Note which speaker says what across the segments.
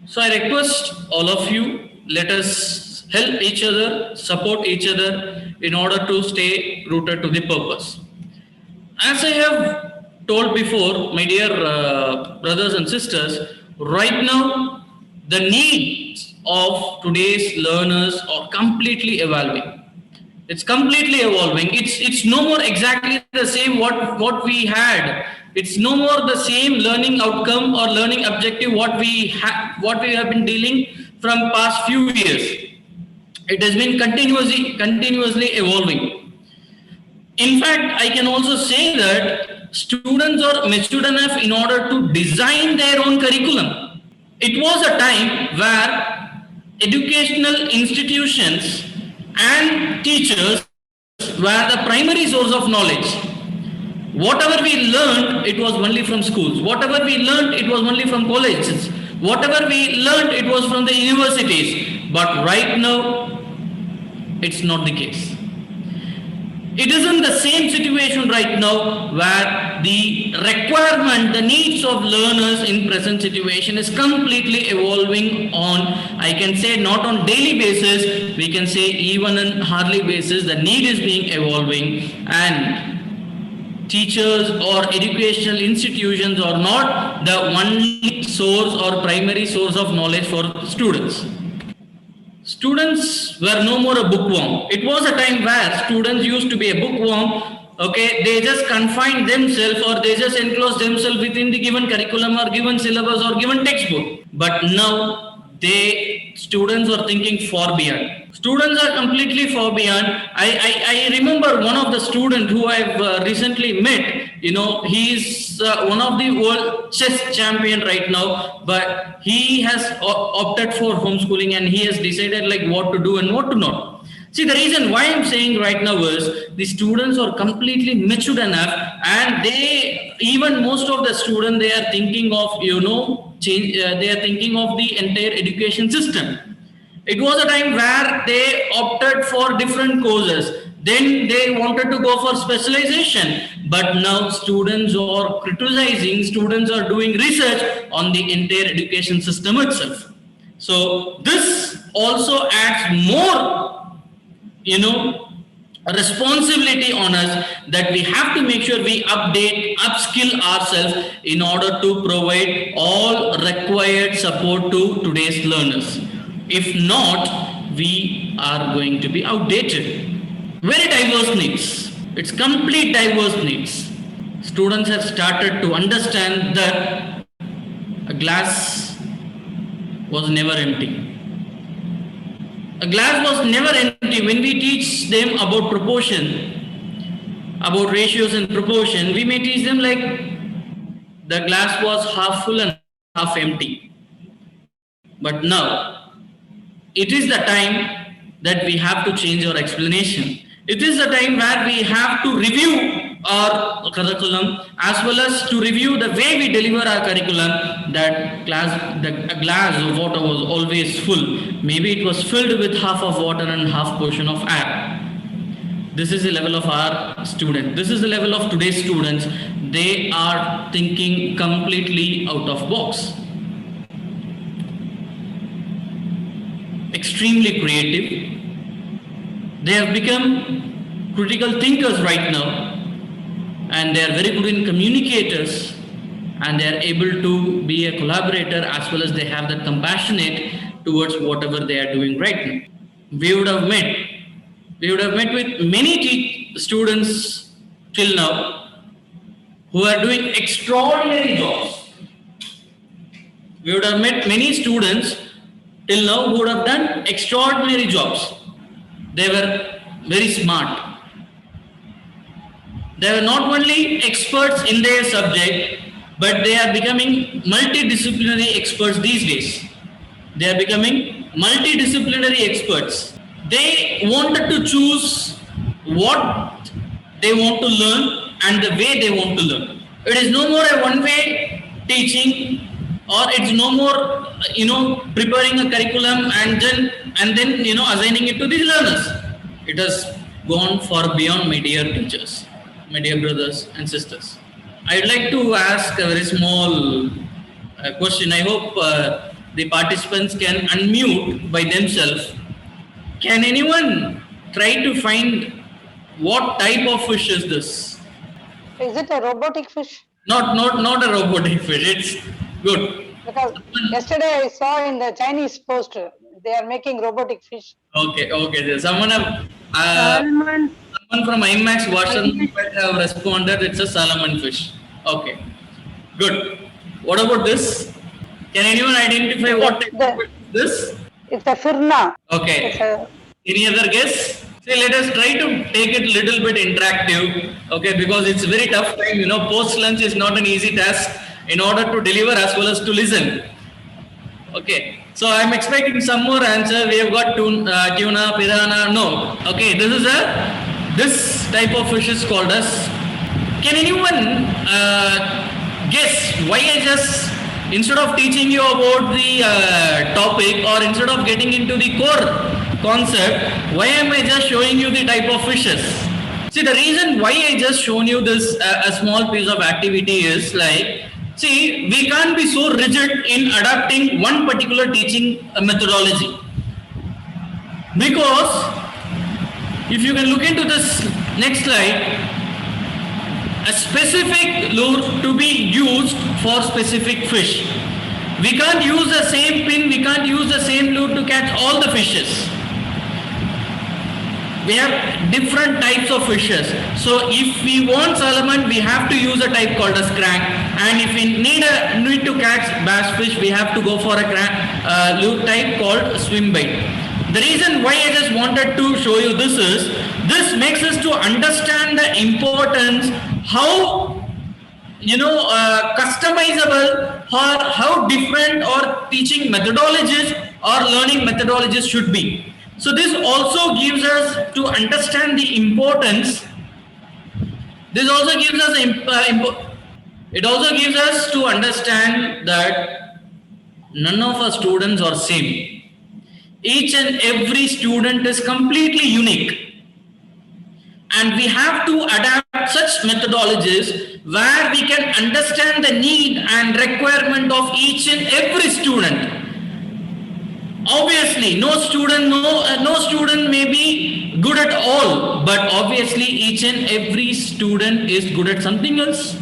Speaker 1: So I request all of you, let us help each other, support each other in order to stay rooted to the purpose. As I have told before, my dear brothers and sisters, right now the needs of today's learners are completely evolving. It's completely evolving. It's no more exactly the same what we had. It's no more the same learning outcome or learning objective what we have been dealing from past few years. It has been continuously evolving. In fact, I can also say that students are matured enough in order to design their own curriculum. It was a time where educational institutions and teachers were the primary source of knowledge. Whatever we learned, it was only from schools. Whatever we learned, it was only from colleges. Whatever we learned, it was from the universities. But right now, it's not the case. It isn't the same situation right now where the requirement, the needs of learners in present situation is completely evolving on, I can say not on daily basis, we can say even on hourly basis, the need is being evolving, and teachers or educational institutions are not the only source or primary source of knowledge for students. Students were no more a bookworm. It was a time where students used to be a bookworm. Okay, they just confined themselves or they just enclosed themselves within the given curriculum or given syllabus or given textbook. But now students are thinking far beyond. Students are completely far beyond. I remember one of the student who I've recently met. You know, he's one of the world chess champion right now, but he has opted for homeschooling and he has decided like what to do and what to not. See, the reason why I'm saying right now is the students are completely matured enough, and even most of the students, they are thinking of, change. They are thinking of the entire education system. It was a time where they opted for different courses. Then they wanted to go for specialization. But now students are criticizing, students are doing research on the entire education system itself. So this also adds more, responsibility on us, that we have to make sure we upskill ourselves in order to provide all required support to today's learners. If not, we are going to be outdated. Very diverse needs. It's complete diverse needs. Students have started to understand that a glass was never empty. A glass was never empty. When we teach them about proportion, about ratios and proportion, we may teach them like the glass was half full and half empty. But now, it is the time that we have to change our explanation. It is the time where we have to review our curriculum as well as to review the way we deliver our curriculum. That a glass of water was always full. Maybe it was filled with half of water and half portion of air. This is the level of our student. This is the level of today's students. They are thinking completely out of box. Extremely creative. They have become critical thinkers right now, and they are very good in communicators, and they are able to be a collaborator as well as they have that compassionate towards whatever they are doing right now. We would have met with many students till now who are doing extraordinary jobs. We would have met many students till now who would have done extraordinary jobs. They were very smart. They were not only experts in their subject, but they are becoming multidisciplinary experts these days. They are becoming multidisciplinary experts. They wanted to choose what they want to learn and the way they want to learn. It is no more a one-way teaching, or it's no more, preparing a curriculum and then assigning it to the learners. It has gone far beyond, my dear teachers, my dear brothers and sisters. I'd like to ask a very small question. I hope the participants can unmute by themselves. Can anyone try to find what type of fish is this?
Speaker 2: Is it a robotic fish?
Speaker 1: Not a robotic fish. It's good.
Speaker 2: Because yesterday I saw in the Chinese post they are making robotic fish.
Speaker 1: Okay. Someone
Speaker 3: Salmon
Speaker 1: someone from IMAX version
Speaker 3: fish.
Speaker 1: might have responded. It's a salmon fish. Okay, good. What about this? Can anyone identify what type of fish is this?
Speaker 2: It's a firna.
Speaker 1: Okay.
Speaker 2: It's a
Speaker 1: Any other guess? See, let us try to take it little bit interactive. Okay, because it's very tough time. Post lunch is not an easy task in order to deliver as well as to listen. Okay, so I'm expecting some more answer. We have got tuna, piranha. No. Okay, this type of fish is called as. Can anyone guess why I just instead of teaching you about the topic or instead of getting into the core concept, why am I just showing you the type of fishes? See, the reason why I just shown you this a small piece of activity is like, see, we can't be so rigid in adapting one particular teaching methodology. Because if you can look into this next slide, a specific lure to be used for specific fish. We can't use the same pin, we can't use the same lure to catch all the fishes. We have different types of fishes. So if we want salmon, we have to use a type called as crank. And if we need to catch bass fish, we have to go for a lure type called swim bait. The reason why I just wanted to show you this is, this makes us to understand the importance, how customizable or how different or teaching methodologies or learning methodologies should be. So this also gives us to understand the importance. This also gives us it also gives us to understand that none of our students are same. Each and every student is completely unique. And we have to adapt such methodologies where we can understand the need and requirement of each and every student. Obviously, no student may be good at all, but obviously each and every student is good at something else.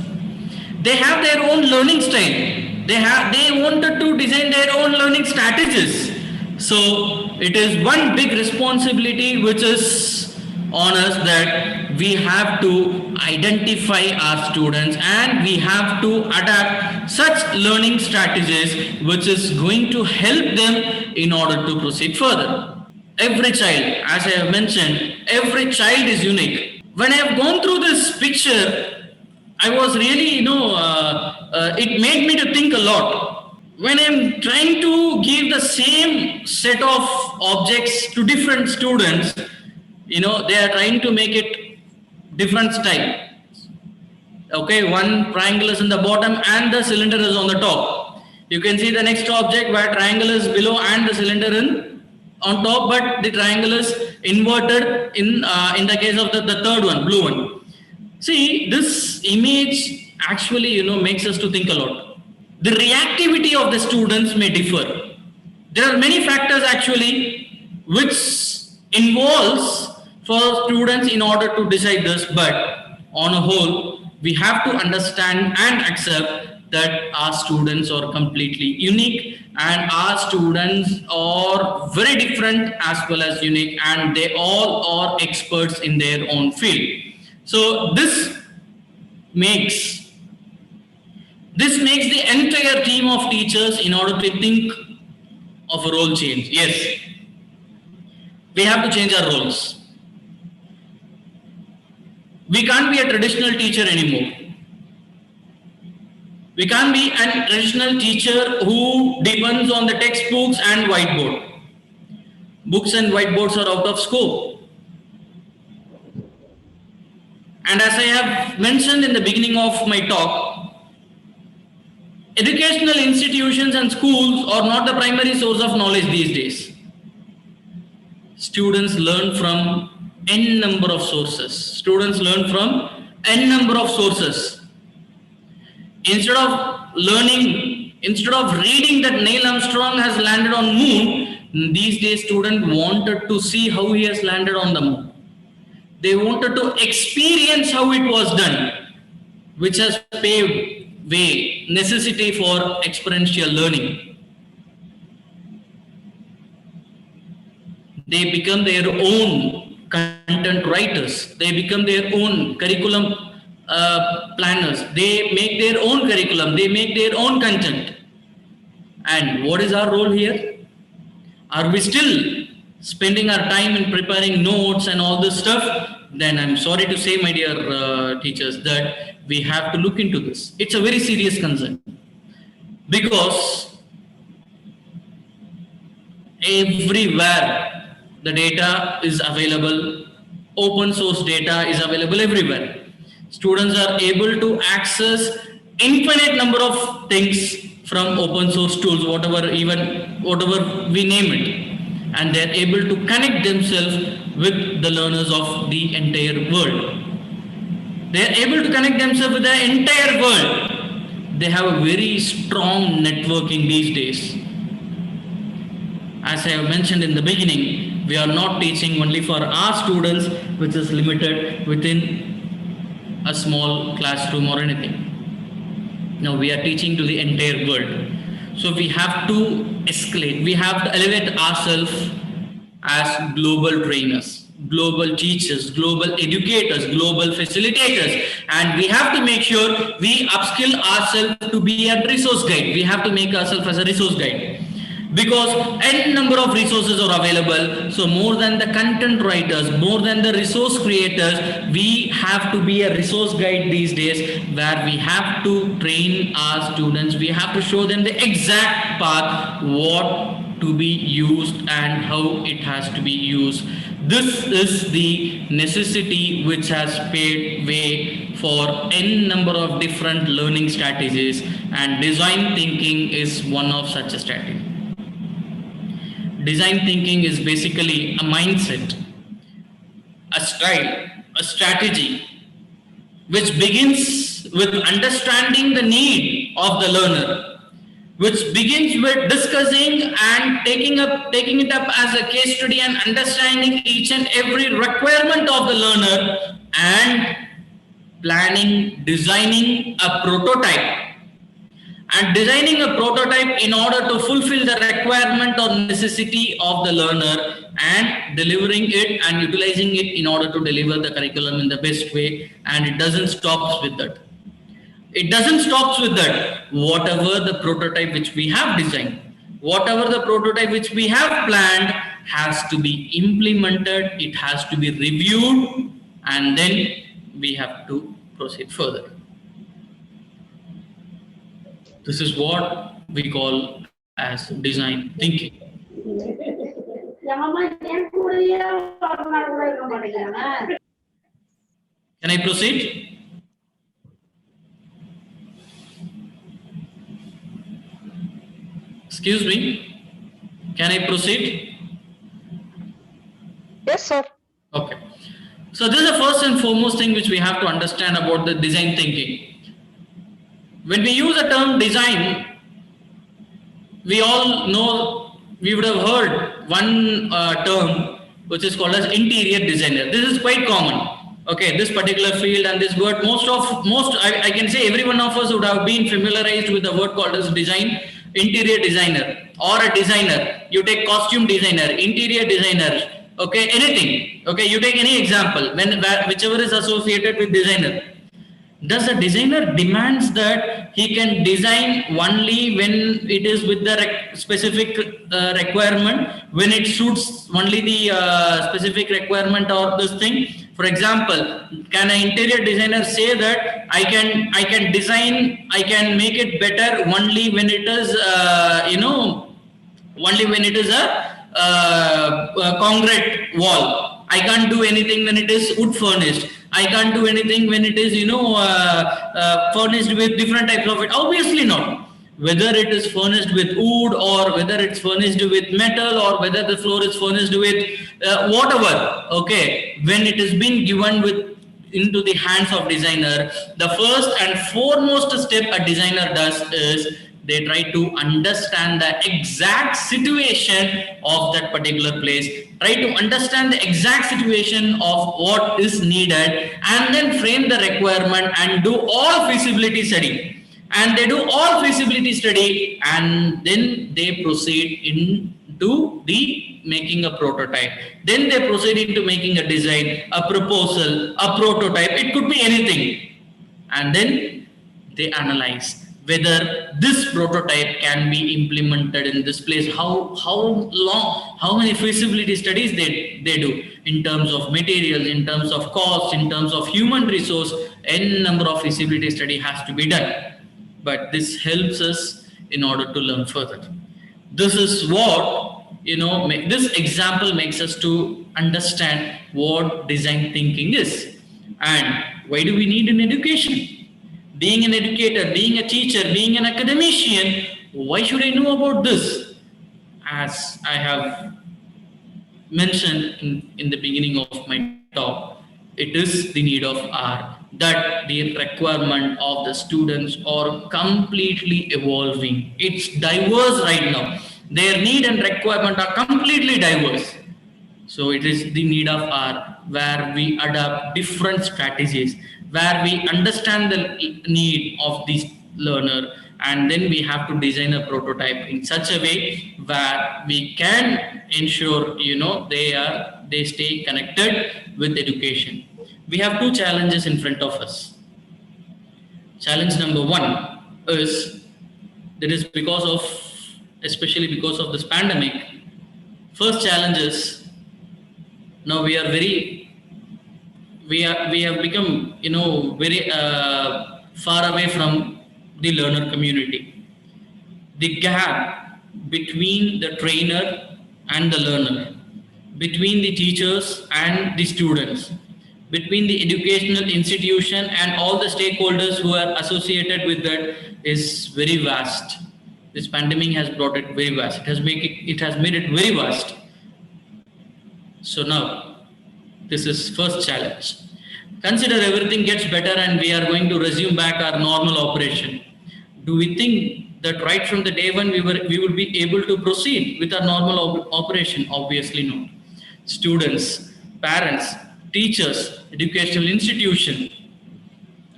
Speaker 1: They have their own learning style. They wanted to design their own learning strategies. So it is one big responsibility which is on us, that we have to identify our students and we have to adapt such learning strategies which is going to help them in order to proceed further. Every child, as I have mentioned, every child is unique. When I have gone through this picture, I was really, it made me to think a lot. When I'm trying to give the same set of objects to different students, they are trying to make it different style. Okay, one triangle is in the bottom and the cylinder is on the top. You can see the next object where triangle is below and the cylinder on top, but the triangle is inverted in the case of the third one, blue one. See, this image actually makes us to think a lot. The reactivity of the students may differ. There are many factors actually which involves for students in order to decide this, but on a whole, we have to understand and accept that our students are completely unique and our students are very different as well as unique, and they all are experts in their own field. So this makes the entire team of teachers in order to think of a role change. Yes, we have to change our roles. We can't be a traditional teacher anymore. We can't be a traditional teacher who depends on the textbooks and whiteboard. Books and whiteboards are out of scope. And as I have mentioned in the beginning of my talk, educational institutions and schools are not the primary source of knowledge these days. Students learn from n number of sources. Students learn from n number of sources. Instead of learning Instead of reading that Neil Armstrong has landed on moon, these days students wanted to see how he has landed on the moon. They wanted to experience how it was done, which has paved way, necessity for experiential learning. They become their own content writers. They become their own curriculum planners. They make their own curriculum. They make their own content. And what is our role here? Are we still spending our time in preparing notes and all this stuff? Then I'm sorry to say, my dear teachers, that we have to look into this. It's a very serious concern, because everywhere the data is available, open source data is available everywhere. Students are able to access infinite number of things from open source tools, whatever we name it, and they are able to connect themselves with the learners of the entire world. They are able to connect themselves with the entire world. They have a very strong networking these days. As I have mentioned in the beginning, we are not teaching only for our students, which is limited within a small classroom or anything. Now we are teaching to the entire world. So we have to escalate. We have to elevate ourselves as global trainers, global teachers, global educators, global facilitators, and we have to make sure we upskill ourselves to be a resource guide. We have to make ourselves as a resource guide, because n number of resources are available. So more than the content writers, more than the resource creators, we have to be a resource guide these days, where we have to train our students. We have to show them the exact path, what to be used and how it has to be used. This is the necessity which has paved way for n number of different learning strategies, and design thinking is one of such a strategy. Design thinking is basically a mindset, a style, a strategy, which begins with understanding the need of the learner, which begins with discussing and taking it up as a case study and understanding each and every requirement of the learner, and planning, designing a prototype. And designing a prototype in order to fulfill the requirement or necessity of the learner, and delivering it and utilizing it in order to deliver the curriculum in the best way. And it doesn't stop with that. It doesn't stop with that. Whatever the prototype which we have designed, whatever the prototype which we have planned, has to be implemented, it has to be reviewed, and then we have to proceed further. This is what we call as design thinking. Can I proceed? Excuse me. Can I proceed?
Speaker 2: Yes, sir.
Speaker 1: Okay. So this is the first and foremost thing which we have to understand about the design thinking. When we use the term design, we all know, we would have heard one term which is called as interior designer. This is quite common. Okay, this particular field and this word, I can say every one of us would have been familiarized with the word called as design, interior designer, or a designer. You take costume designer, interior designer, okay, anything. Okay, you take any example, whichever is associated with designer. Does a designer demands that he can design only when it is with the specific requirement, when it suits only the specific requirement or this thing? For example, can an interior designer say that I can design, I can make it better only when it is only when it is a concrete wall? I can't do anything when it is wood furnished. I can't do anything when it is, furnished with different types of it. Obviously not. Whether it is furnished with wood, or whether it's furnished with metal, or whether the floor is furnished with whatever. Okay, when it has been given into the hands of designer, the first and foremost step a designer does is They try to understand the exact situation of that particular place, try to understand the exact situation of what is needed, and then frame the requirement and do all feasibility study. And they do all feasibility study, and then they proceed into the making a prototype. Then they proceed into making a design, a proposal, a prototype. It could be anything. And then they analyze whether this prototype can be implemented in this place, how long, how many feasibility studies they do in terms of materials, in terms of cost, in terms of human resource. N number of feasibility study has to be done, but this helps us in order to learn further. This is what, this example makes us to understand what design thinking is and why do we need an education. Being an educator, being a teacher, being an academician, why should I know about this? As I have mentioned in the beginning of my talk, it is the need of our that the requirement of the students are completely evolving. It's diverse right now. Their need and requirement are completely diverse. So it is the need of our where we adopt different strategies, where we understand the need of this learner, and then we have to design a prototype in such a way where we can ensure they stay connected with education. We have two challenges in front of us. Challenge number one is that is because of especially because of this pandemic. First challenge is now we have become very far away from the learner community. The gap between the trainer and the learner, between the teachers and the students, between the educational institution and all the stakeholders who are associated with that is very vast. This pandemic has brought it very vast. It has made it very vast. So now, this is first challenge. Consider everything gets better and we are going to resume back our normal operation. Do we think that right from the day one we will be able to proceed with our normal operation? Obviously not. Students, parents, teachers, educational institution,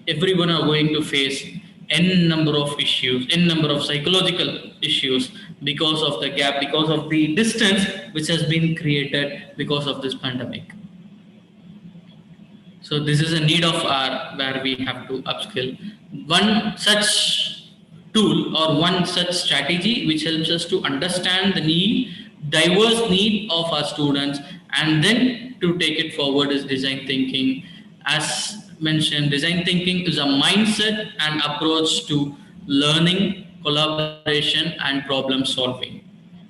Speaker 1: everyone are going to face n number of issues, n number of psychological issues because of the gap, because of the distance which has been created because of this pandemic. So this is a need of our where we have to upskill. One such tool or one such strategy which helps us to understand the need, diverse need of our students, and then to take it forward is design thinking. As mentioned, design thinking is a mindset and approach to learning, collaboration, and problem solving.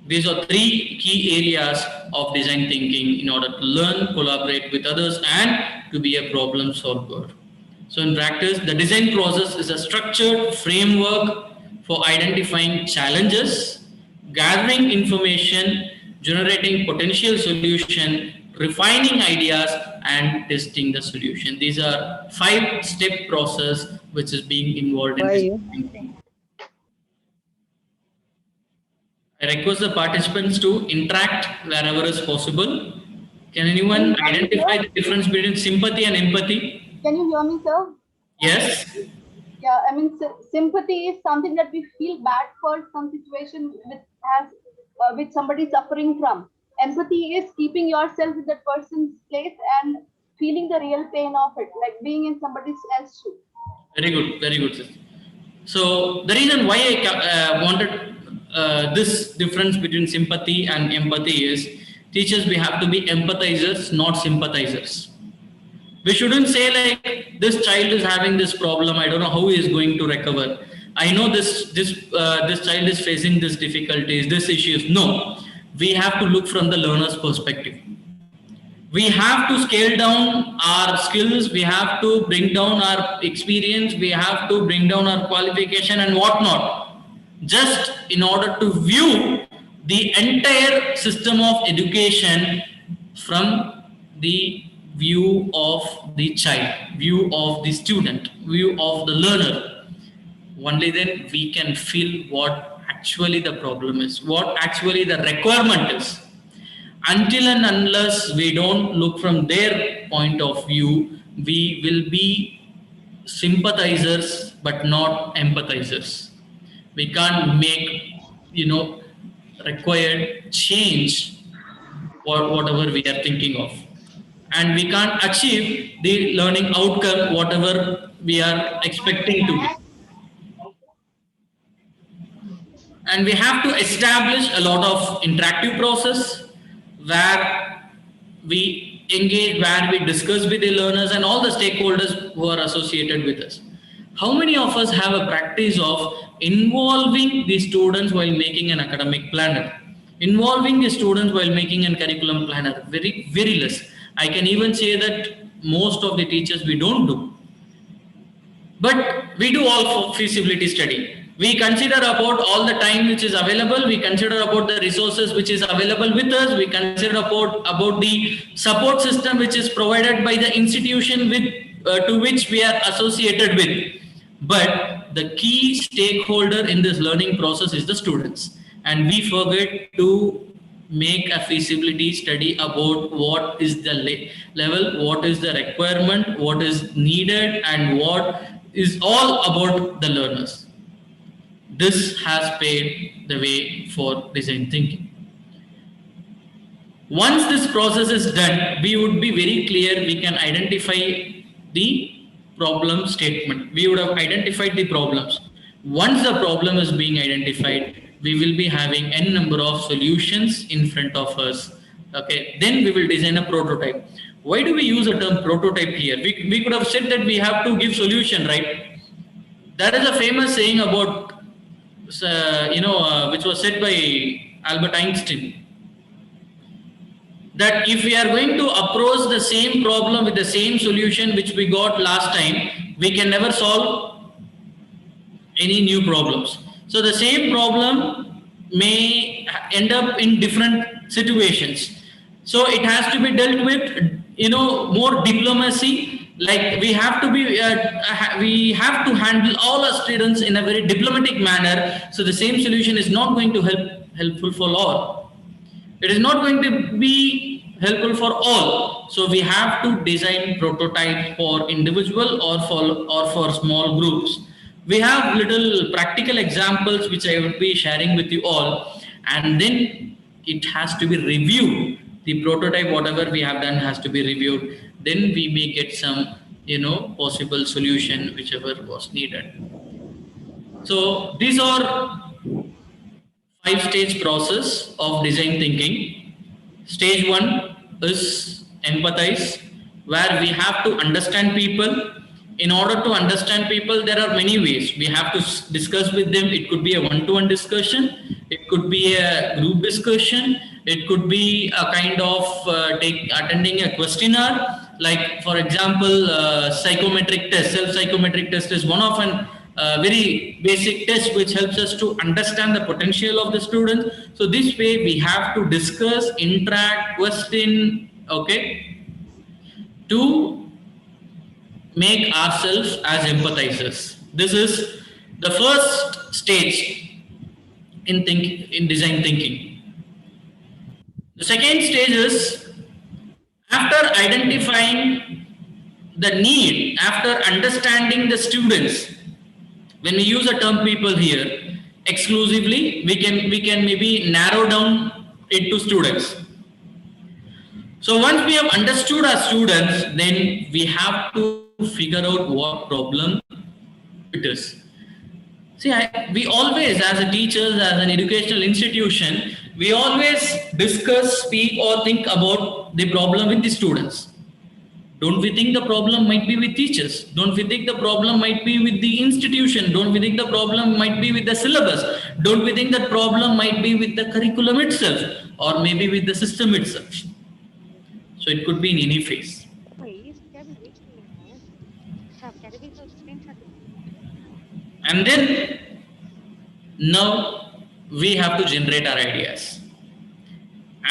Speaker 1: These are three key areas of design thinking in order to learn, collaborate with others, and to be a problem solver. So in practice, the design process is a structured framework for identifying challenges, gathering information, generating potential solution, refining ideas, and testing the solution. These are 5-step process which is being involved in
Speaker 2: Why
Speaker 1: design
Speaker 2: you?
Speaker 1: thinking. I request the participants to interact wherever is possible. Can
Speaker 4: Can you
Speaker 1: anyone
Speaker 4: hear me,
Speaker 1: identify
Speaker 4: sir?
Speaker 1: the difference between sympathy and empathy?
Speaker 4: Can you hear me, sir?
Speaker 1: Yes.
Speaker 4: Yeah, I mean, sympathy is something that we feel bad for some situation with somebody suffering from. Empathy is keeping yourself in that person's place and feeling the real pain of it, like being in somebody else's shoe.
Speaker 1: Very good. Very good. So the reason why I wanted this difference between sympathy and empathy is teachers, we have to be empathizers, not sympathizers. We shouldn't say like this child is having this problem. I don't know how he is going to recover. I know this child is facing this difficulties, this issues. No, we have to look from the learner's perspective. We have to scale down our skills. We have to bring down our experience. We have to bring down our qualification and whatnot, just in order to view the entire system of education from the view of the child, view of the student, view of the learner. Only then we can feel what actually the problem is, what actually the requirement is. Until and unless we don't look from their point of view, we will be sympathizers but not empathizers. We can't make, required change or whatever we are thinking of, and we can't achieve the learning outcome whatever we are expecting to be. And we have to establish a lot of interactive process where we engage, where we discuss with the learners and all the stakeholders who are associated with us. How many of us have a practice of involving the students while making an academic planner, involving the students while making a curriculum planner? Very, very less. I can even say that most of the teachers, we don't do. But we do all for feasibility study. We consider about all the time which is available. We consider about the resources which is available with us. We consider about the support system which is provided by the institution with to which we are associated with. But the key stakeholder in this learning process is the students, and we forget to make a feasibility study about what is the level, what is the requirement, what is needed, and what is all about the learners. This has paved the way for design thinking. Once this process is done, we would be very clear, we can identify the problem statement. We would have identified the problems. Once the problem is being identified, we will be having n number of solutions in front of us. Okay, then we will design a prototype. Why do we use the term prototype here? We could have said that we have to give solution, right? There is a famous saying about, which was said by Albert Einstein, that if we are going to approach the same problem with the same solution which we got last time, we can never solve any new problems. So the same problem may end up in different situations. So it has to be dealt with, more diplomacy. Like we have to we have to handle all our students in a very diplomatic manner. So the same solution is not going to helpful for all. It is not going to be helpful for all. So we have to design prototypes for individual or for small groups. We have little practical examples which I would be sharing with you all, and then it has to be reviewed. The prototype, whatever we have done, has to be reviewed. Then we may get some, possible solution whichever was needed. So these are 5-stage process of design thinking. Stage 1 is empathize, where we have to understand people. In order to understand people, there are many ways. We have to discuss with them. It could be a one-to-one discussion. It could be a group discussion. It could be a kind of attending a questionnaire. Like, for example, psychometric test. Self-psychometric test is one of an very basic test which helps us to understand the potential of the student. So this way we have to discuss, interact, question, okay, to make ourselves as empathizers. This is the first stage in design thinking. The second stage is, after identifying the need, after understanding the students. When we use the term people here exclusively, we can maybe narrow down it to students. So once we have understood our students, then we have to figure out what problem it is. See, we always, as a teachers, as an educational institution, we always discuss, speak, or think about the problem with the students. Don't we think the problem might be with teachers? Don't we think the problem might be with the institution? Don't we think the problem might be with the syllabus? Don't we think that problem might be with the curriculum itself, or maybe with the system itself? So it could be in any phase. And then now we have to generate our ideas.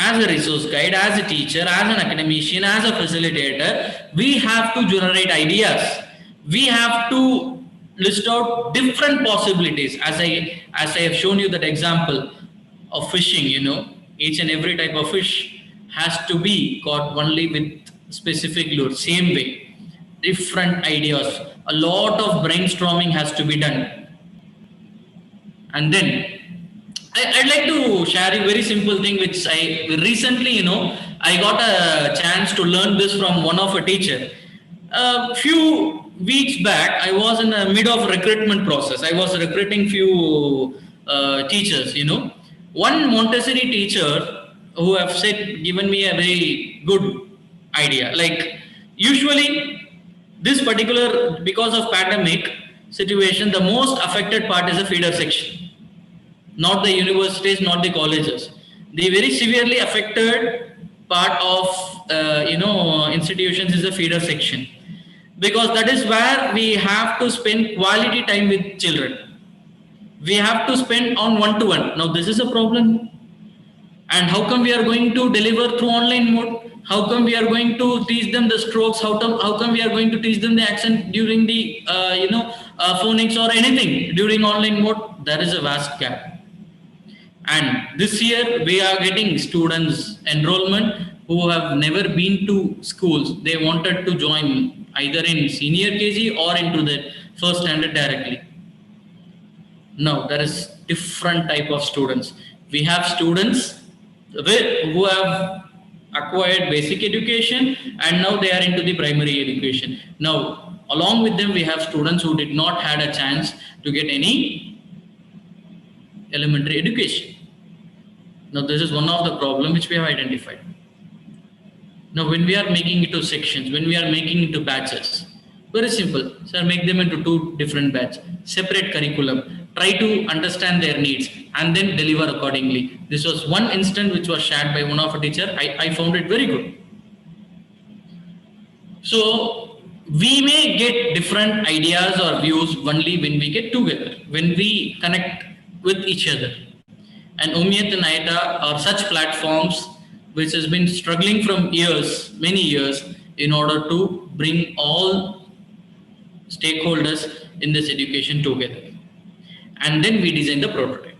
Speaker 1: As a resource guide, as a teacher, as an academician, as a facilitator, we have to generate ideas. We have to list out different possibilities. As I have shown you that example of fishing, each and every type of fish has to be caught only with specific lure. Same way, different ideas. A lot of brainstorming has to be done. And then I'd like to share a very simple thing which I recently, I got a chance to learn this from one of a teacher. A few weeks back, I was in the mid of recruitment process. I was recruiting few teachers, One Montessori teacher who have given me a very good idea. Like usually this particular, because of pandemic situation, the most affected part is the feeder section, not the universities, not the colleges. The very severely affected part of institutions is the feeder section, because that is where we have to spend quality time with children. We have to spend on one-to-one. Now this is a problem. And how come we are going to deliver through online mode? How come we are going to teach them the strokes? How come we are going to teach them the accent during the phonics or anything during online mode? There is a vast gap. And this year we are getting students enrollment who have never been to schools. They wanted to join either in senior KG or into the first standard directly. Now there is different type of students. We have students who have acquired basic education and now they are into the primary education. Now along with them we have students who did not had a chance to get any elementary education. Now this is one of the problem which we have identified. Now when we are making it to sections, when we are making it to batches, very simple, sir, make them into two different batches, separate curriculum, try to understand their needs and then deliver accordingly. This was one instance which was shared by one of a teacher. I found it very good. So we may get different ideas or views only when we get together, when we connect with each other. And Umiyat and Aita are such platforms which has been struggling from years, many years, in order to bring all stakeholders in this education together. And then we design the prototype.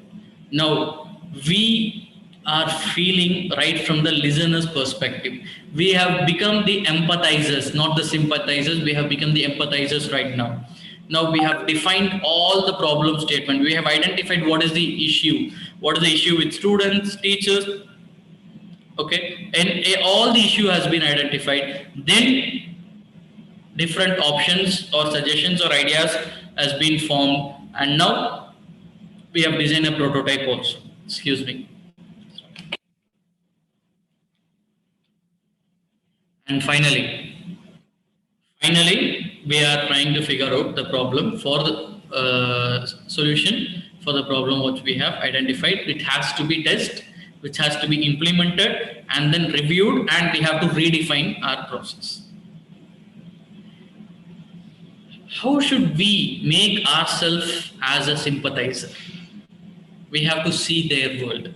Speaker 1: Now we are feeling right from the listener's perspective. We have become the empathizers, not the sympathizers. We have become the empathizers right now. Now we have defined all the problem statement. We have identified what is the issue. What is the issue with students, teachers, okay? And all the issue has been identified. Then different options or suggestions or ideas has been formed. And now we have designed a prototype also. Excuse me. And finally, we are trying to figure out the problem for the solution for the problem which we have identified. It has to be tested, which has to be implemented and then reviewed, and we have to redefine our process. How should we make ourselves as a sympathizer? We have to see their world.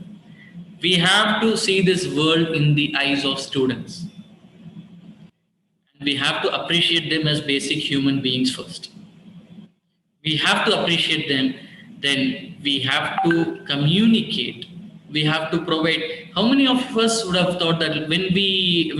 Speaker 1: We have to see this world in the eyes of students. We have to appreciate them as basic human beings first. We have to appreciate them, then we have to communicate. We have to provide. How many of us would have thought that when we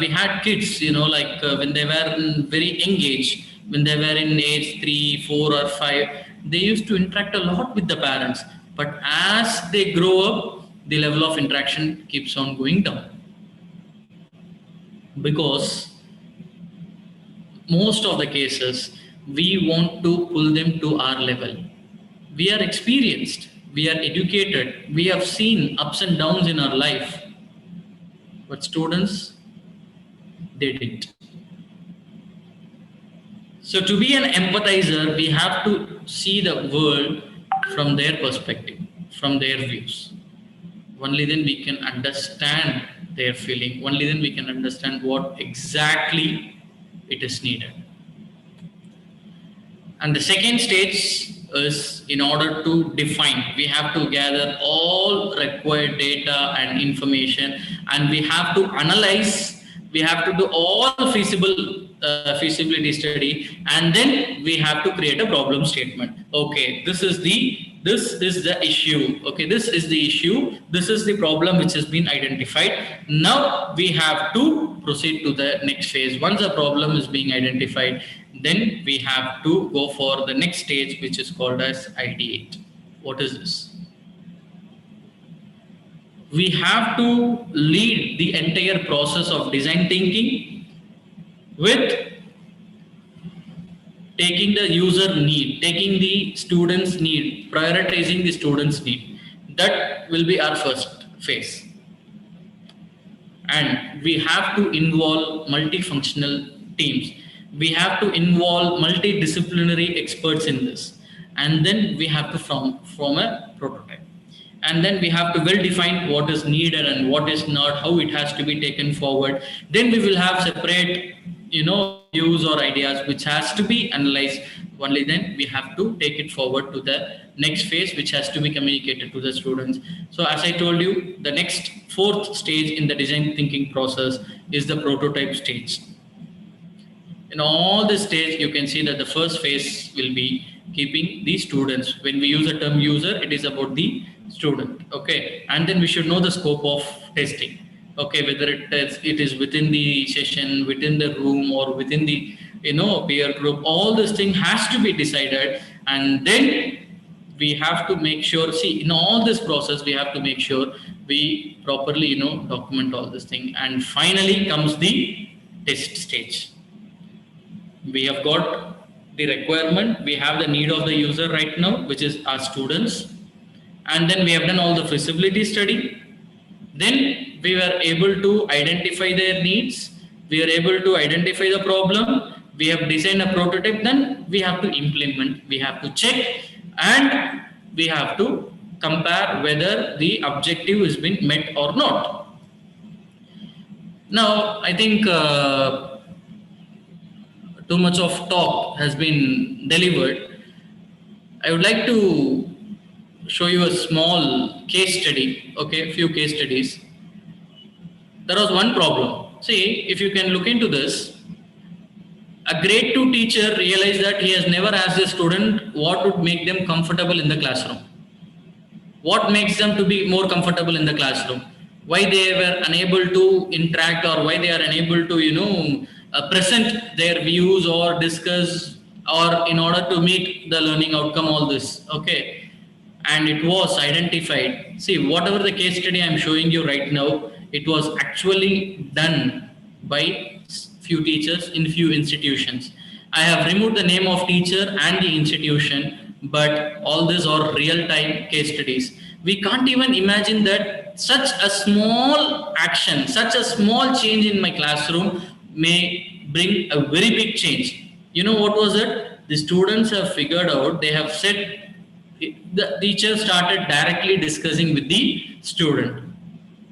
Speaker 1: had kids, when they were very engaged, when they were in age 3, 4 or 5, they used to interact a lot with the parents. But as they grow up, the level of interaction keeps on going down. Because most of the cases, we want to pull them to our level. We are experienced, we are educated, we have seen ups and downs in our life. But students, they didn't. So to be an empathizer, we have to see the world from their perspective, from their views. Only then we can understand their feeling. Only then we can understand what exactly it is needed. And the second stage is, in order to define, we have to gather all required data and information, and we have to analyze we have to do all feasibility study, and then we have to create a problem statement. Okay, this is the issue. Okay, this is the issue. This is the problem which has been identified. Now we have to proceed to the next phase. Once a problem is being identified, then we have to go for the next stage, which is called as ideate. What is this? We have to lead the entire process of design thinking with taking the user need, taking the student's need, prioritizing the student's need. That will be our first phase. And we have to involve multifunctional teams. We have to involve multidisciplinary experts in this. And then we have to form a prototype. And then we have to well define what is needed and what is not, how it has to be taken forward. Then we will have separate, views or ideas which has to be analyzed. Only then we have to take it forward to the next phase, which has to be communicated to the students. So as I told you, the next fourth stage in the design thinking process is the prototype stage. In all this stage, you can see that the first phase will be keeping the students. When we use the term user, it is about the student. Okay, and then we should know the scope of testing. Okay, whether it is within the session, within the room, or within the peer group. All this thing has to be decided, and then we have to make sure. See, in all this process, we have to make sure we properly document all this thing, and finally comes the test stage. We have got the requirement, we have the need of the user right now, which is our students, and then we have done all the feasibility study. Then we were able to identify their needs, we are able to identify the problem, we have designed a prototype, then we have to implement, we have to check, and we have to compare whether the objective has been met or not. Now, I think too much of talk has been delivered. I would like to show you a small case study, okay, a few case studies. There was one problem. See, if you can look into this, a grade 2 teacher realized that he has never asked a student what would make them comfortable in the classroom. What makes them to be more comfortable in the classroom? Why they were unable to interact, or why they are unable to, present their views or discuss, or in order to meet the learning outcome, all this, okay? And it was identified. See, whatever the case study I'm showing you right now, it was actually done by few teachers in few institutions. I have removed the name of teacher and the institution, but all these are real-time case studies. We can't even imagine that such a small action, such a small change in my classroom may bring a very big change. You know what was it? The students have figured out, they have said, the teacher started directly discussing with the student.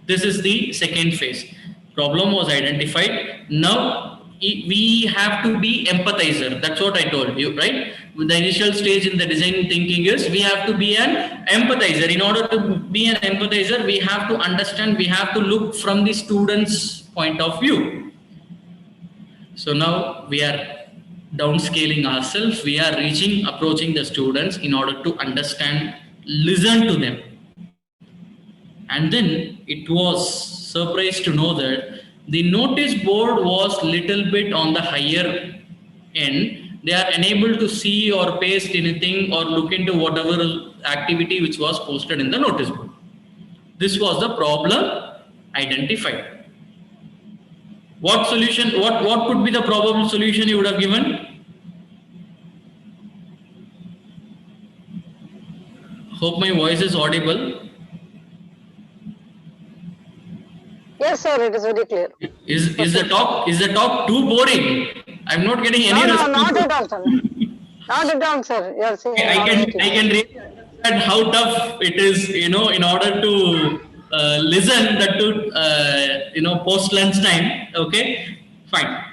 Speaker 1: This is the second phase. Problem was identified. Now we have to be empathizer. That's what I told you, right? The initial stage in the design thinking is we have to be an empathizer. In order to be an empathizer, we have to understand, we have to look from the student's point of view. So now we are downscaling ourselves. We are approaching the students in order to understand, listen to them. And then it was surprised to know that the notice board was little bit on the higher end. They are unable to see or paste anything or look into whatever activity which was posted in the notice board. This was the problem identified. What solution, what could be the probable solution you would have given? Hope my voice is audible.
Speaker 2: Yes, sir, it is very clear.
Speaker 1: Is the talk too boring? I'm not getting any
Speaker 2: No,
Speaker 1: response.
Speaker 2: not at all, sir. Not at all, sir. You are saying
Speaker 1: I can really understand how tough it is, in order to listen that to post lunch time. Okay, fine.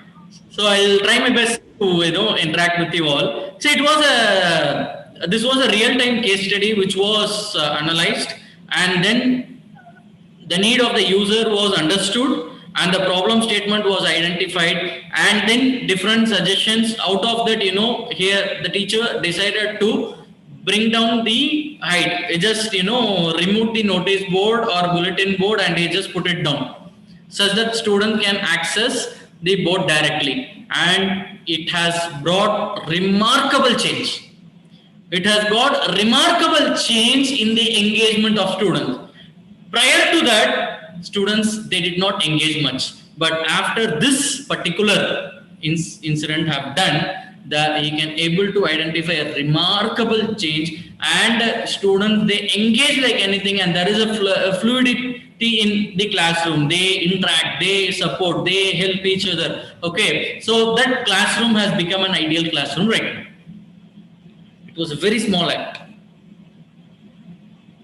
Speaker 1: So I'll try my best to interact with you all. So this was a real time case study which was analyzed, and then the need of the user was understood, and the problem statement was identified, and then different suggestions. Out of that, here the teacher decided to bring down the height. He just removed the notice board or bulletin board, and he just put it down such that student can access the board directly, and it has brought remarkable change. It has got remarkable change in the engagement of students. Prior to that, students, they did not engage much, but after this particular incident have done, that he can able to identify a remarkable change, and students, they engage like anything, and there is a fluidity in the classroom. They interact, they support, they help each other. Okay, so that classroom has become an ideal classroom right now. It was a very small act.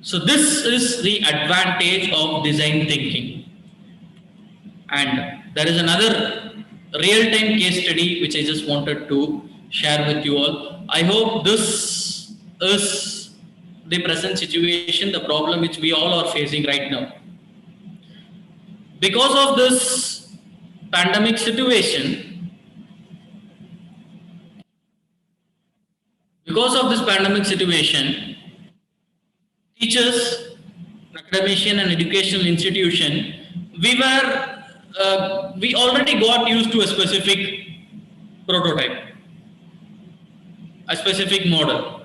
Speaker 1: So this is the advantage of design thinking. And there is another real-time case study which I just wanted to share with you all. I hope this is the present situation, the problem which we all are facing right now. Because of this pandemic situation, teachers, academician and educational institution, we already got used to a specific prototype, a specific model.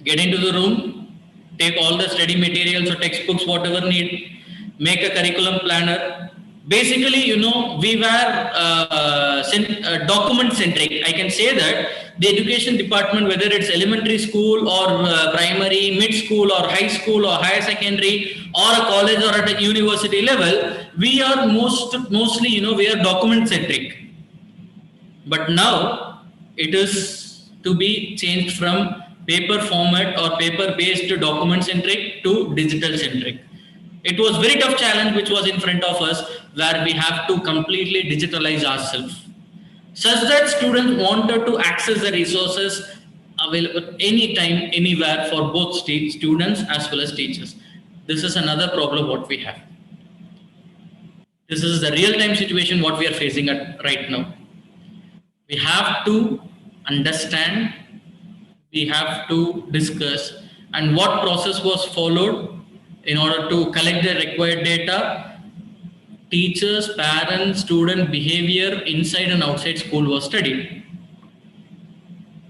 Speaker 1: Get into the room, take all the study materials or textbooks, whatever need, make a curriculum planner. Basically, we were document centric. I can say that the education department, whether it's elementary school or primary, mid school or high school or higher secondary or a college or at a university level, we are mostly, we are document centric. But now it is to be changed from paper format or paper based to document centric to digital centric. It was very tough challenge which was in front of us, where we have to completely digitalize ourselves such that students wanted to access the resources available anytime, anywhere for both students as well as teachers. This is another problem what we have. This is the real-time situation what we are facing right now. We have to understand, we have to discuss, and what process was followed in order to collect the required data. Teachers, parents, student behavior inside and outside school was studied.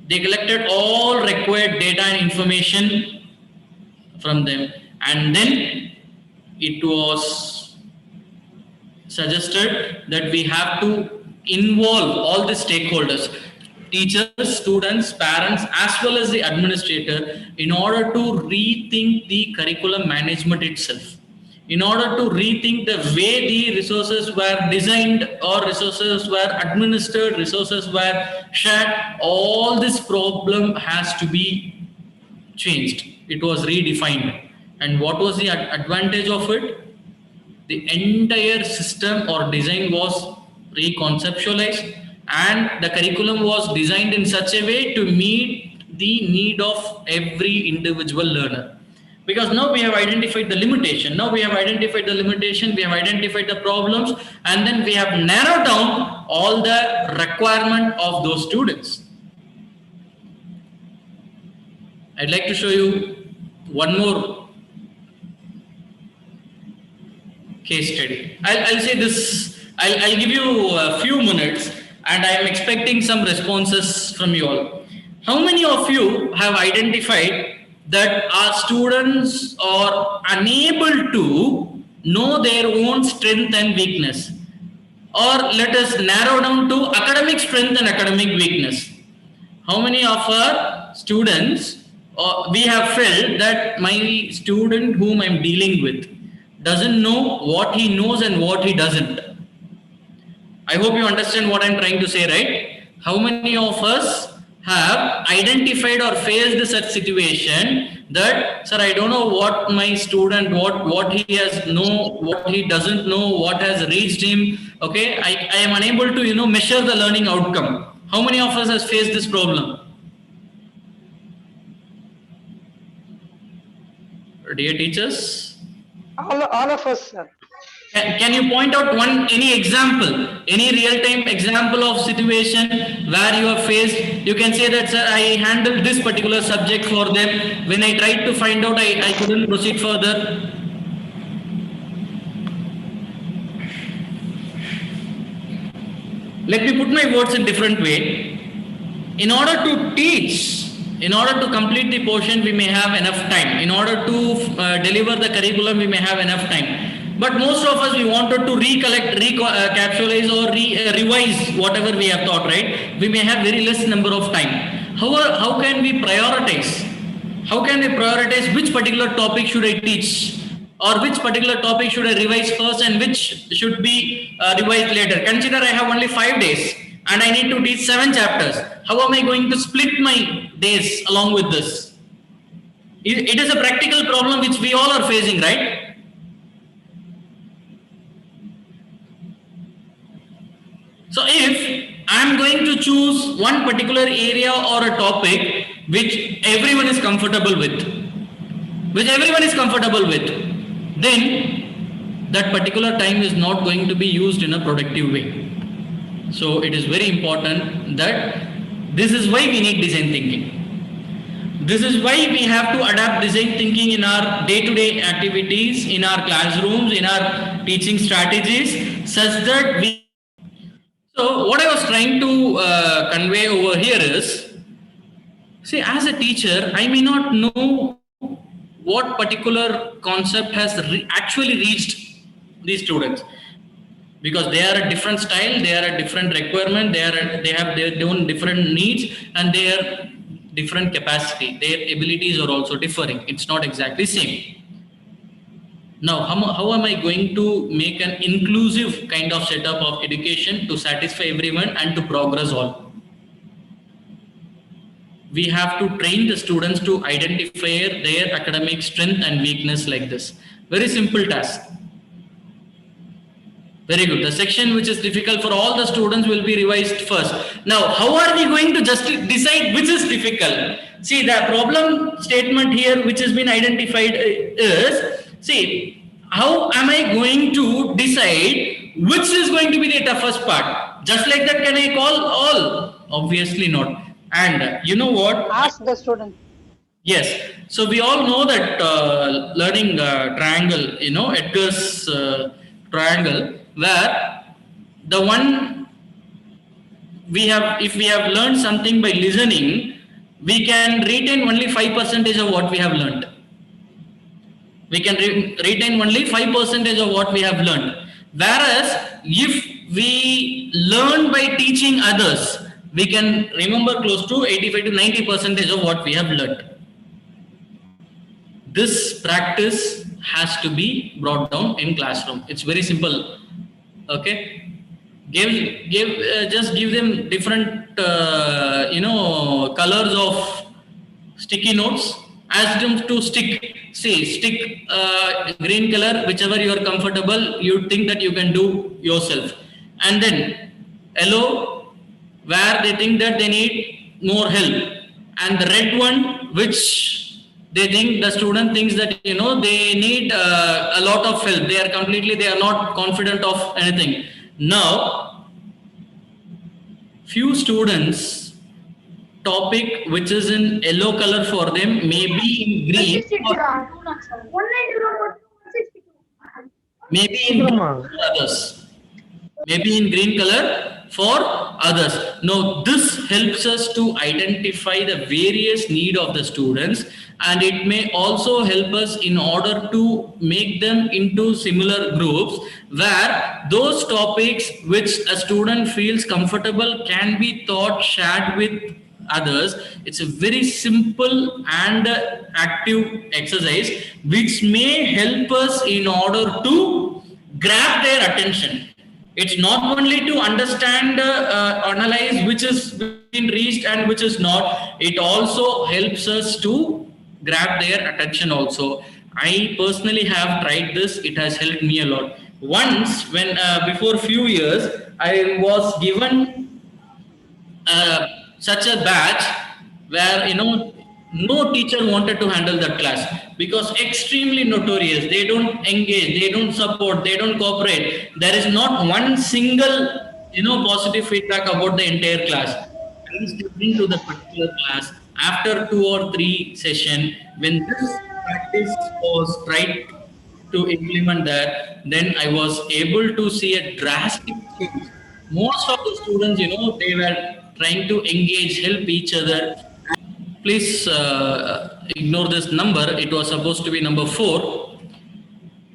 Speaker 1: They collected all required data and information from them, and then it was suggested that we have to involve all the stakeholders, teachers, students, parents, as well as the administrator, in order to rethink the curriculum management itself, in order to rethink the way the resources were designed or resources were administered, resources were shared. All this problem has to be changed. It was redefined. And what was the advantage of it? The entire system or design was reconceptualized, and the curriculum was designed in such a way to meet the need of every individual learner. Because now we have identified the limitation, we have identified the problems, and then we have narrowed down all the requirement of those students. I'd like to show you one more case study. I'll say this, I'll give you a few minutes, and I am expecting some responses from you all. How many of you have identified that our students are unable to know their own strength and weakness? Or let us narrow down to academic strength and academic weakness. How many of our students, we have felt that my student whom I'm dealing with doesn't know what he knows and what he doesn't? I hope you understand what I'm trying to say, right? How many of us have identified or faced such situation that, sir, I don't know what my student, what he has know, what he doesn't know, what has reached him. Okay, I am unable to measure the learning outcome. How many of us has faced this problem? Dear teachers,
Speaker 2: All of us, sir.
Speaker 1: Can you point out any example, any real-time example of situation where you have faced? You can say that, sir, I handled this particular subject for them. When I tried to find out, I couldn't proceed further. Let me put my words in different way. In order to teach, in order to complete the portion, we may have enough time. In order to deliver the curriculum, we may have enough time. But most of us, we wanted to recollect, recapitalize or revise whatever we have taught, right? We may have very less number of time. How can we prioritize? How can we prioritize which particular topic should I teach? Or which particular topic should I revise first and which should be revised later? Consider I have only 5 days and I need to teach 7 chapters. How am I going to split my days along with this? It is a practical problem which we all are facing, right? So if I am going to choose one particular area or a topic which everyone is comfortable with, then that particular time is not going to be used in a productive way. So it is very important that this is why we need design thinking. This is why we have to adapt design thinking in our day-to-day activities, in our classrooms, in our teaching strategies, such that we... So what I was trying to convey over here is, see, as a teacher, I may not know what particular concept has actually reached these students, because they are a different style, they are a different requirement, they have their own different needs and their different capacity. Their abilities are also differing. It's not exactly same. Now, how am I going to make an inclusive kind of setup of education to satisfy everyone and to progress all? We have to train the students to identify their academic strength and weakness like this. Very simple task. Very good. The section which is difficult for all the students will be revised first. Now, how are we going to just decide which is difficult? See, the problem statement here which has been identified is, see, how am I going to decide which is going to be the toughest part? Just like that, can I call all? Obviously not. And you know what?
Speaker 2: Ask the student.
Speaker 1: Yes. So we all know that learning triangle, Edgar's triangle, where the one if we have learned something by listening, we can retain only 5% of what we have learned. We can retain only 5% of what we have learned. Whereas if we learn by teaching others, we can remember close to 85 to 90% of what we have learned. This practice has to be brought down in classroom. It's very simple. Okay, just give them different colors of sticky notes. Ask them to stick. See, stick green color, whichever you are comfortable. You think that you can do yourself, and then yellow, where they think that they need more help, and the red one, which they think the student thinks that they need a lot of help. They are not confident of anything. Now, few students topic which is in yellow color for them may be in green, maybe in green for others. Maybe in green color for others. Now, this helps us to identify the various need of the students, and it may also help us in order to make them into similar groups where those topics which a student feels comfortable can be taught, shared with others. It's a very simple and active exercise which may help us in order to grab their attention. It's not only to understand, analyze which is being reached and which is not. It also helps us to grab their attention also. I personally have tried this. It has helped me a lot. Once, when before few years, I was given such a batch where no teacher wanted to handle that class because extremely notorious. They don't engage, they don't support, they don't cooperate. There is not one single positive feedback about the entire class. I stepped into the particular class after 2 or 3 sessions. When this practice was tried to implement that, then I was able to see a drastic change. Most of the students, they were trying to engage, help each other. Please ignore this number. It was supposed to be number 4.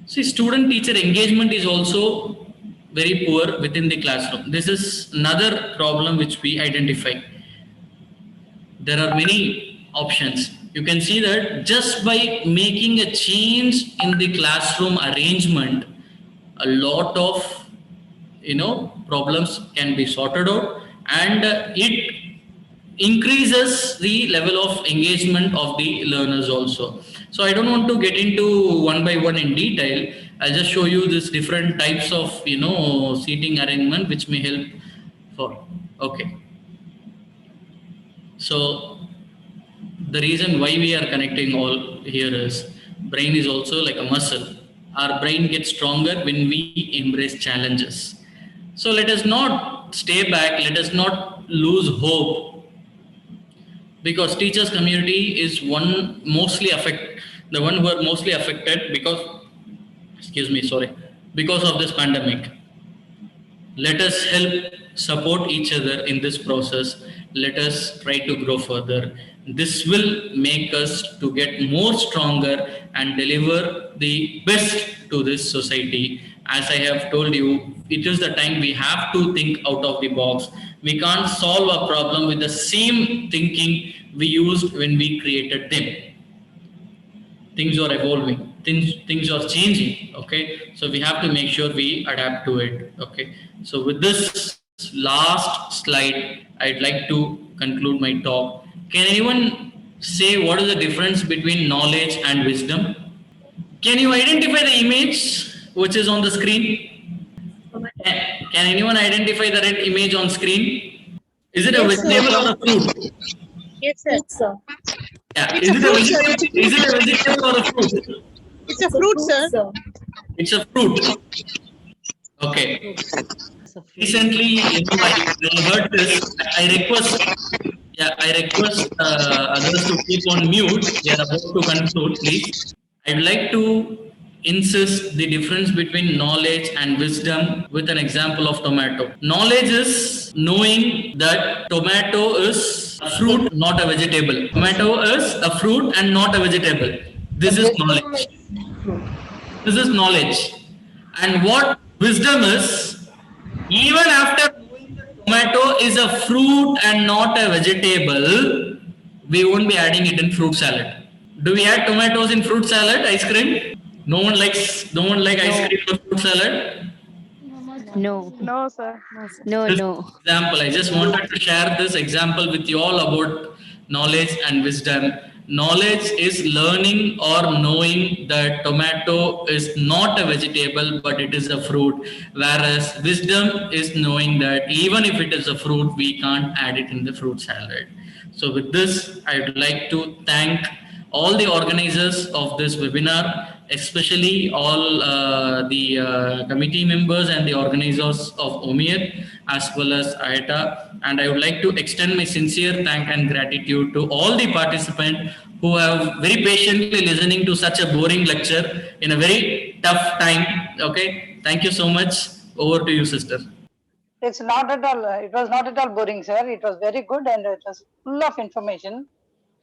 Speaker 1: See, student teacher engagement is also very poor within the classroom. This is another problem which we identify. There are many options. You can see that just by making a change in the classroom arrangement, a lot of problems can be sorted out, and it increases the level of engagement of the learners also. So I don't want to get into one by one in detail. I'll just show you this different types of seating arrangement which may help for. Okay, so the reason why we are connecting all here is brain is also like a muscle. Our brain gets stronger when we embrace challenges. So let us not stay back, let us not lose hope, because teachers community is the one who are mostly affected because, excuse me, sorry, because of this pandemic. Let us help support each other in this process. Let us try to grow further. This will make us to get more stronger and deliver the best to this society. As I have told you, it is the time we have to think out of the box. We can't solve a problem with the same thinking we used when we created them. Things are evolving, things are changing. Okay, so we have to make sure we adapt to it. Okay, so with this last slide, I'd like to conclude my talk. Can anyone say what is the difference between knowledge and wisdom? Can you identify the image which is on the screen? Can anyone identify the red image on screen? Is it a
Speaker 3: Yes, sir.
Speaker 1: vegetable or a fruit?
Speaker 3: Yes, sir.
Speaker 1: Yeah,
Speaker 3: It's a fruit, sir. It's a
Speaker 1: is
Speaker 3: fruit.
Speaker 1: it a vegetable or a fruit?
Speaker 3: It's a fruit, sir.
Speaker 1: It's a fruit. Okay. Recently, I heard this. I request, yeah, I request others to keep on mute. We are about to conclude, please. I'd like to insist the difference between knowledge and wisdom with an example of tomato. Knowledge is knowing that tomato is a fruit, not a vegetable. Tomato is a fruit and not a vegetable. This is knowledge. This is knowledge. And what wisdom is, even after knowing that tomato is a fruit and not a vegetable, we won't be adding it in fruit salad. Do we add tomatoes in fruit salad, ice cream? No one like ice cream or fruit salad?
Speaker 5: No,
Speaker 3: No, sir.
Speaker 5: no,
Speaker 1: This
Speaker 5: no.
Speaker 1: example, I just wanted to share this example with you all about knowledge and wisdom. Knowledge is learning or knowing that tomato is not a vegetable but it is a fruit, whereas wisdom is knowing that even if it is a fruit, we can't add it in the fruit salad. So with this, I would like to thank all the organizers of this webinar, especially all the committee members and the organizers of OMIR as well as IATA. And I would like to extend my sincere thank and gratitude to all the participants who have very patiently listening to such a boring lecture in a very tough time. Okay, thank you so much. Over to you, sister.
Speaker 2: It's not at all, it was not at all boring, sir. It was very good and it was full of information.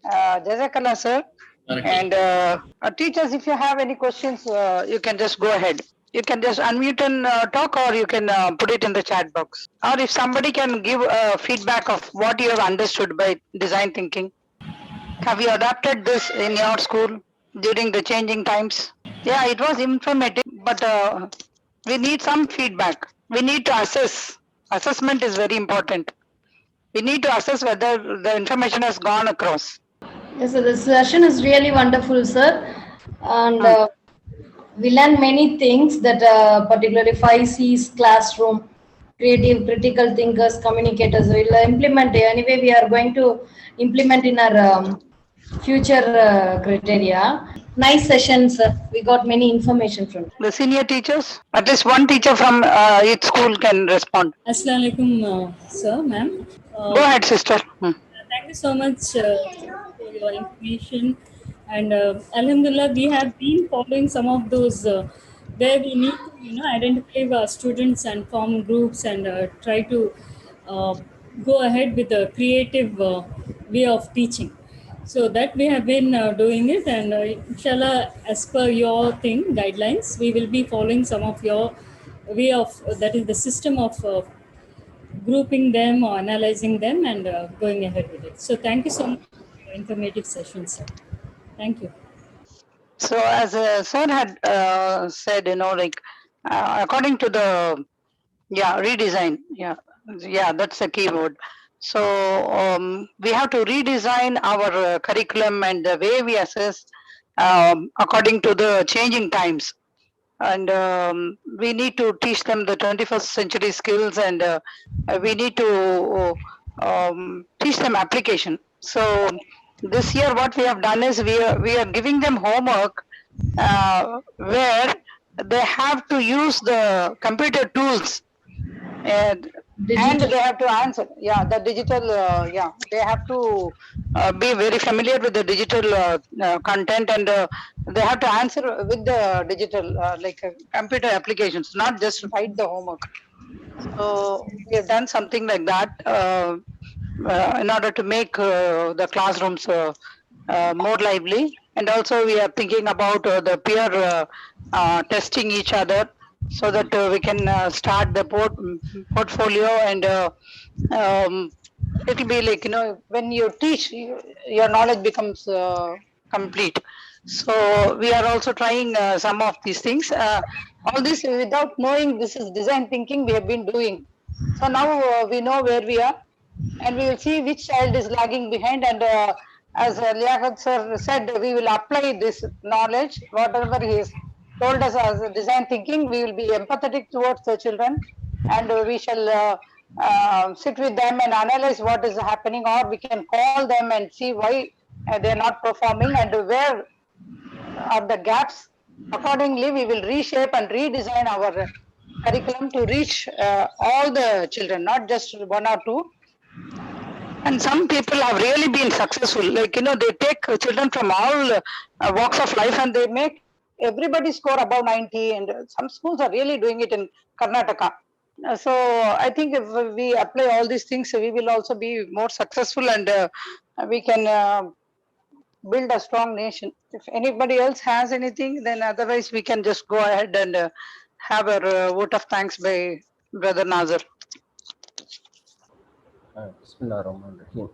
Speaker 2: Jazakallah, sir.
Speaker 1: Okay.
Speaker 2: And teachers, if you have any questions, you can just go ahead. You can just unmute and talk, or you can put it in the chat box. Or if somebody can give feedback of what you have understood by design thinking. Have you adapted this in your school during the changing times? Yeah, it was informative, but we need some feedback. We need to assess. Assessment is very important. We need to assess whether the information has gone across.
Speaker 6: Yes, so the session is really wonderful, sir. And we learn many things that particularly 5C's classroom, creative, critical thinkers, communicators. We'll implement anyway. We are going to implement in our future criteria. Nice session, sir. We got many information from.
Speaker 2: The senior teachers, at least one teacher from each school can respond.
Speaker 5: Assalamualaikum, sir, ma'am.
Speaker 2: Go ahead, sister.
Speaker 5: Thank you so much for your information. And Alhamdulillah, we have been following some of those where we need to, identify our students and form groups and try to uh, go ahead with a creative way of teaching. So that we have been doing it, and inshallah, as per your thing guidelines, we will be following some of your way of that is the system of grouping them or analyzing them and going ahead with it. So thank you so much for your informative session, sir. Thank you.
Speaker 2: So as sir had said, like according to the redesign, that's the key word. So we have to redesign our curriculum and the way we assess according to the changing times, and we need to teach them the 21st century skills, and we need to teach them application. So this year what we have done is we are giving them homework where they have to use the computer tools, and
Speaker 6: Digital.
Speaker 2: they have to answer, the digital, they have to be very familiar with the digital content, and they have to answer with the digital computer applications, not just write the homework. So we have done something like that in order to make the classrooms more lively. And also we are thinking about the peer testing each other, so that we can start the portfolio, and it will be like, when you teach, your knowledge becomes complete. So we are also trying some of these things. All this without knowing this is design thinking we have been doing. So now we know where we are, and we will see which child is lagging behind, and as Leyagath sir said, we will apply this knowledge, whatever he has told us as a design thinking. We will be empathetic towards the children, and we shall sit with them and analyze what is happening, or we can call them and see why they are not performing and where are the gaps. Accordingly, we will reshape and redesign our curriculum to reach all the children, not just one or two. And some people have really been successful. Like, they take children from all walks of life, and they make everybody score above 90. And some schools are really doing it in Karnataka. So I think if we apply all these things, we will also be more successful, and we can build a strong nation. If anybody else has anything, then otherwise we can just go ahead and have a vote of thanks by Brother Nazar.
Speaker 7: Bismillah Rahman Rahim.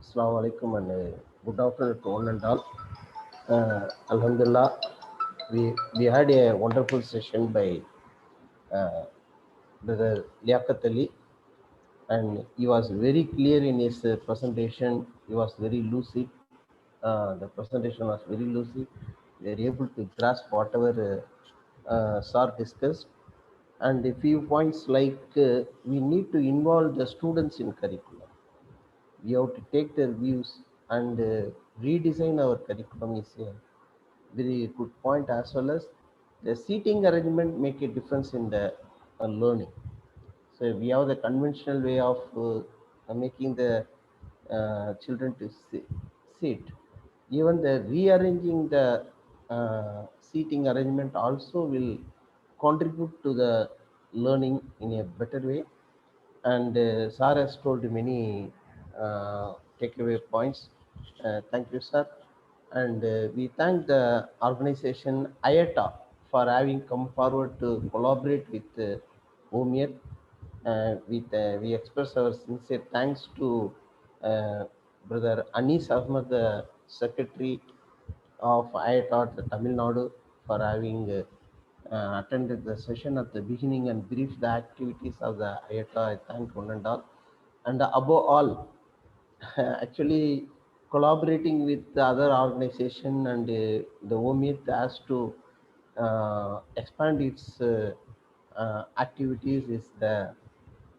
Speaker 7: Assalamu alaikum and good afternoon to one and all. Alhamdulillah, we had a wonderful session by Brother Liaquat Ali, and he was very clear in his presentation. He was very lucid. The presentation was very lucid. We are able to grasp whatever Sir discussed. And a few points like we need to involve the students in curriculum. We have to take their views and redesign our curriculum is a very good point, as well as the seating arrangement make a difference in the learning. So we have the conventional way of making the children to sit. Even the rearranging the seating arrangement also will contribute to the learning in a better way. And Sir has told many takeaway points. Thank you, sir. And we thank the organization IATA for having come forward to collaborate with OMIR. We express our sincere thanks to Brother Anis Ahmad, the Secretary of IATA Tamil Nadu, for having attended the session at the beginning and briefed the activities of the IATA. I thank one and all. And above all, actually collaborating with the other organization and the OMIT has to expand its activities is the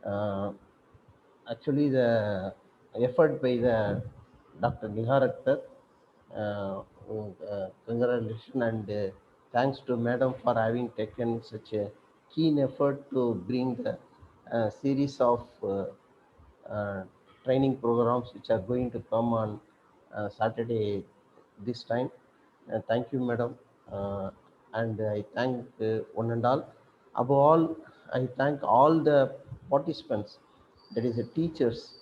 Speaker 7: uh, actually the effort by the Dr. Nihar Akhtar. Congratulations and thanks to Madam for having taken such a keen effort to bring the series of uh, training programs which are going to come on Saturday this time. Thank you, Madam. And I thank one and all. Above all, I thank all the participants, that is the teachers.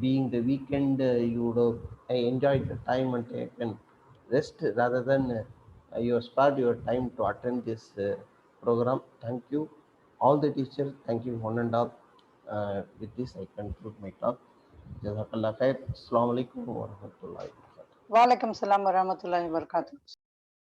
Speaker 7: Being the weekend, you would have I enjoyed the time and taken rest rather than you have spared your time to attend this program. Thank you, all the teachers. Thank you, one and all. With this, I conclude my talk. Jazakallah khair. Assalamu alaikum wa rahmatullahi wa barakatuh.
Speaker 2: Walaikum salam wa rahmatullahi wa barakatuh.